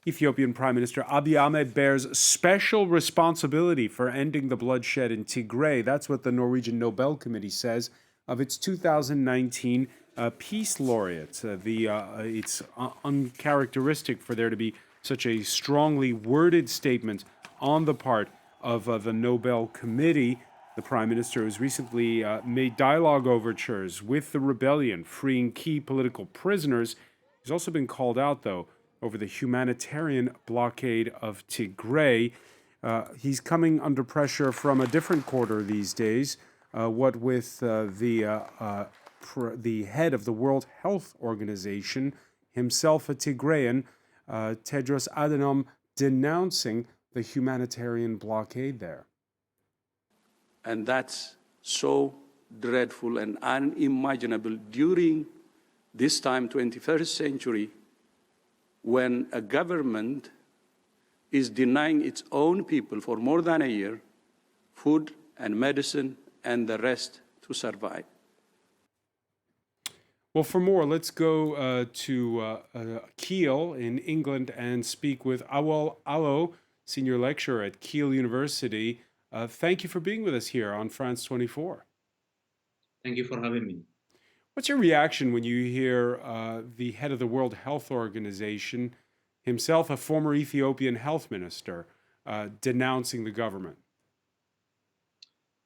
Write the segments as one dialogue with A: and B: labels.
A: Ethiopian Prime Minister Abiy Ahmed bears special responsibility for ending the bloodshed in Tigray. That's what the Norwegian Nobel Committee says of its 2019 Peace Laureate. It's uncharacteristic for there to be such a strongly worded statement on the part of the Nobel Committee. The Prime Minister has recently made dialogue overtures with the rebellion, freeing key political prisoners. He's also been called out, though, over the humanitarian blockade of Tigray. He's coming under pressure from a different quarter these days, what with the head of the World Health Organization, himself a Tigrayan, Tedros Adhanom, denouncing the humanitarian blockade there.
B: And that's so dreadful and unimaginable during this time, 21st century, when a government is denying its own people for more than a year food and medicine and the rest to survive.
A: Well, for more, let's go to Keele in England and speak with Awol Allo, senior lecturer at Keele University. Thank you for being with us here on France 24.
C: Thank you for having me.
A: What's your reaction when you hear the head of the World Health Organization, himself a former Ethiopian health minister, denouncing the government?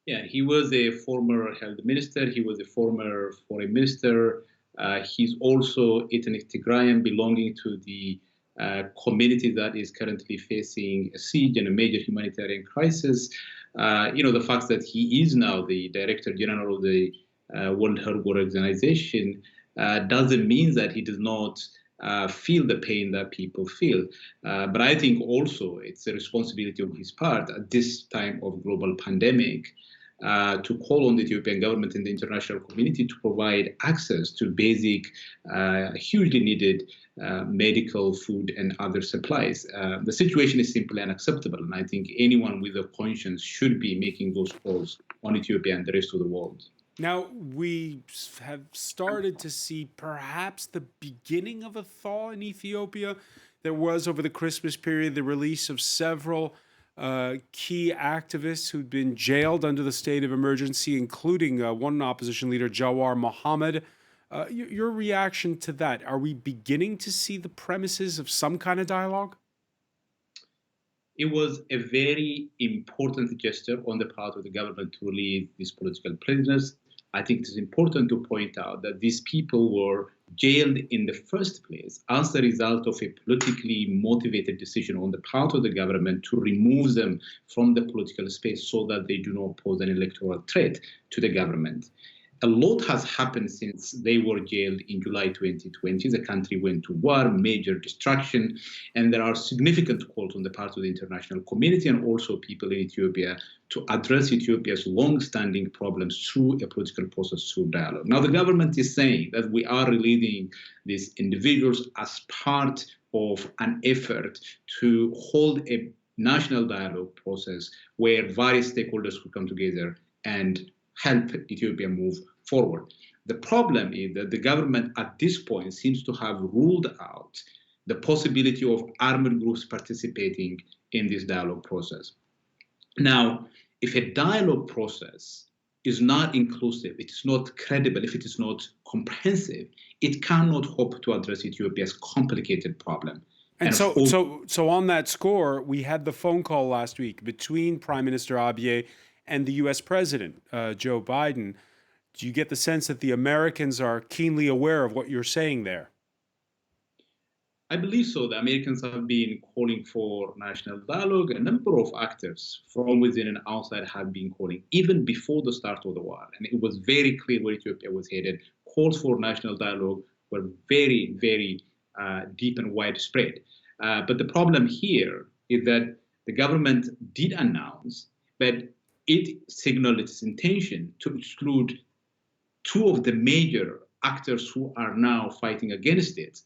C: Yeah, he was a former health minister. He was a former foreign minister. He's also ethnic Tigrayan belonging to the community that is currently facing a siege and a major humanitarian crisis. The fact that he is now the Director General of the World Health Organization doesn't mean that he does not feel the pain that people feel. But I think also it's a responsibility on his part at this time of global pandemic to call on the Ethiopian government and the international community to provide access to basic, hugely needed medical, food, and other supplies. The situation is simply unacceptable, and I think anyone with a conscience should be making those calls on Ethiopia and the rest of the world.
A: Now, we have started to see perhaps the beginning of a thaw in Ethiopia. There was, over the Christmas period, the release of several key activists who'd been jailed under the state of emergency, including one opposition leader, Jawar Mohammed. Your reaction to that? Are we beginning to see the premises of some kind of dialogue?
C: It was a very important gesture on the part of the government to release these political prisoners. I think it is important to point out that these people were jailed in the first place as a result of a politically motivated decision on the part of the government to remove them from the political space so that they do not pose an electoral threat to the government. A lot has happened since they were jailed in July 2020. The country went to war, major destruction, and there are significant calls on the part of the international community and also people in Ethiopia to address Ethiopia's long-standing problems through a political process, through dialogue. Now, the government is saying that we are releasing these individuals as part of an effort to hold a national dialogue process where various stakeholders will come together and help Ethiopia move forward. The problem is that the government at this point seems to have ruled out the possibility of armed groups participating in this dialogue process. Now, if a dialogue process is not inclusive, it is not credible, if it is not comprehensive, it cannot hope to address Ethiopia's complicated problem.
A: And so on that score, we had the phone call last week between Prime Minister Abiy and the U.S. President, Joe Biden. Do you get the sense that the Americans are keenly aware of what you're saying there?
C: I believe so. The Americans have been calling for national dialogue. A number of actors from within and outside have been calling, even before the start of the war. And it was very clear where Ethiopia was headed. Calls for national dialogue were very, very deep and widespread. But the problem here is that the government did announce, but it signaled its intention to exclude two of the major actors who are now fighting against it.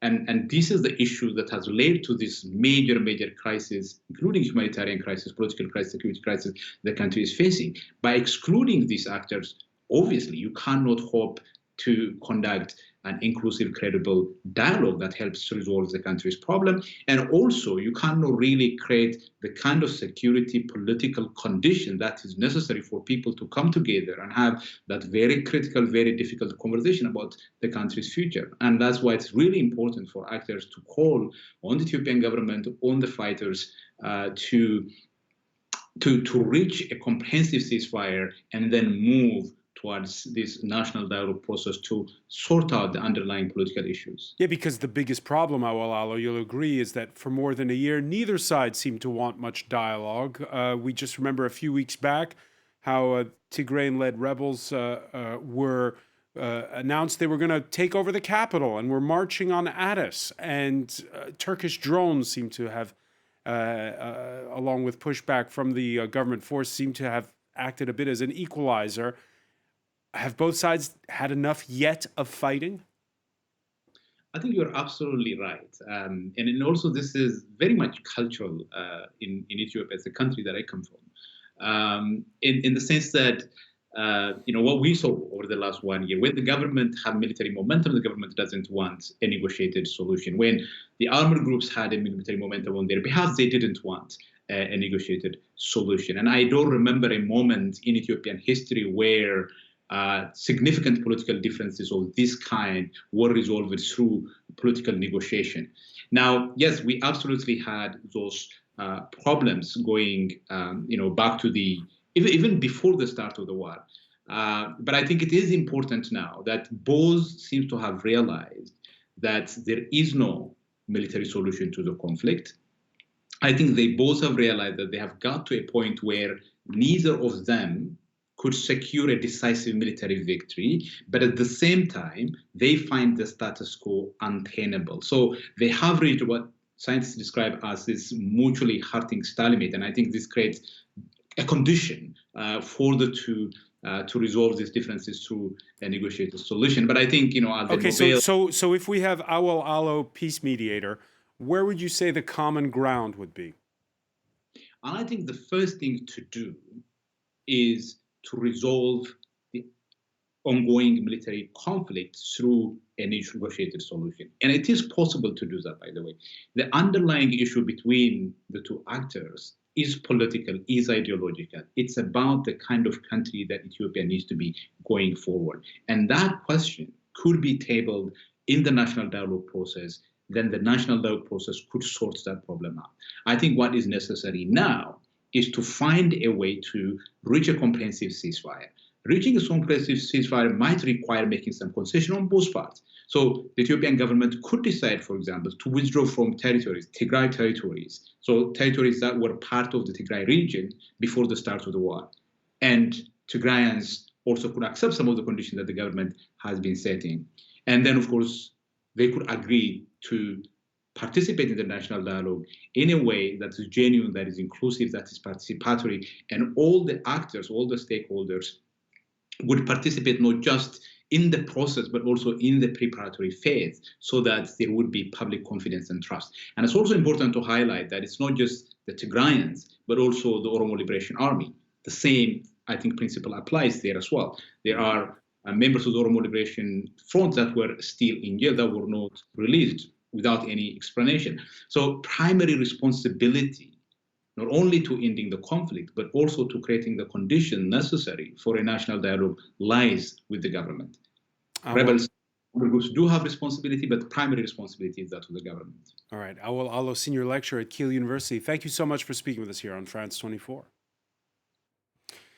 C: And this is the issue that has led to this major crisis, including humanitarian crisis, political crisis, security crisis the country is facing. By excluding these actors, obviously you cannot hope to conduct an inclusive, credible dialogue that helps resolve the country's problem. And also, you cannot really create the kind of security political condition that is necessary for people to come together and have that very critical, very difficult conversation about the country's future. And that's why it's really important for actors to call on the Ethiopian government, on the fighters, to reach a comprehensive ceasefire and then move towards this national dialogue process to sort out the underlying political issues.
A: Yeah, because the biggest problem, Awol Allo, you'll agree, is that for more than a year, neither side seemed to want much dialogue. We just remember a few weeks back how Tigrayan-led rebels were announced they were going to take over the capital and were marching on Addis, and Turkish drones seem to have along with pushback from the government force, seem to have acted a bit as an equalizer. Have both sides had enough yet of fighting?
C: I think you're absolutely right. And also this is very much cultural in Ethiopia, as a country that I come from, in the sense that what we saw over the last 1 year, when the government had military momentum, the government doesn't want a negotiated solution. When the armed groups had a military momentum on their behalf, they didn't want a negotiated solution. And I don't remember a moment in Ethiopian history where significant political differences of this kind were resolved through political negotiation. Now, yes, we absolutely had those problems going, back to even before the start of the war. But I think it is important now that both seem to have realized that there is no military solution to the conflict. I think they both have realized that they have got to a point where neither of them could secure a decisive military victory, but at the same time, they find the status quo untenable. So they have reached what scientists describe as this mutually hurting stalemate, and I think this creates a condition for the two to resolve these differences through a negotiated solution. But I think,
A: okay, so if we have Awol Allo, peace mediator, where would you say the common ground would be?
C: And I think the first thing to do is to resolve the ongoing military conflict through a negotiated solution. And it is possible to do that, by the way. The underlying issue between the two actors is political, is ideological. It's about the kind of country that Ethiopia needs to be going forward. And that question could be tabled in the national dialogue process. Then the national dialogue process could sort that problem out. I think what is necessary now is to find a way to reach a comprehensive ceasefire. Reaching a comprehensive ceasefire might require making some concession on both parts. So the Ethiopian government could decide, for example, to withdraw from territories, Tigray territories, so territories that were part of the Tigray region before the start of the war. And Tigrayans also could accept some of the conditions that the government has been setting. And then, of course, they could agree to participate in the national dialogue in a way that is genuine, that is inclusive, that is participatory, and all the actors, all the stakeholders would participate not just in the process, but also in the preparatory phase, so that there would be public confidence and trust. And it's also important to highlight that it's not just the Tigrayans, but also the Oromo Liberation Army. The same, I think, principle applies there as well. There are members of the Oromo Liberation Front that were still in jail, that were not released without any explanation. So primary responsibility, not only to ending the conflict, but also to creating the condition necessary for a national dialogue, lies with the government. Rebels groups do have responsibility, but primary responsibility is that of the government.
A: All right. Awol Allo, senior lecturer at Keele University. Thank you so much for speaking with us here on France 24.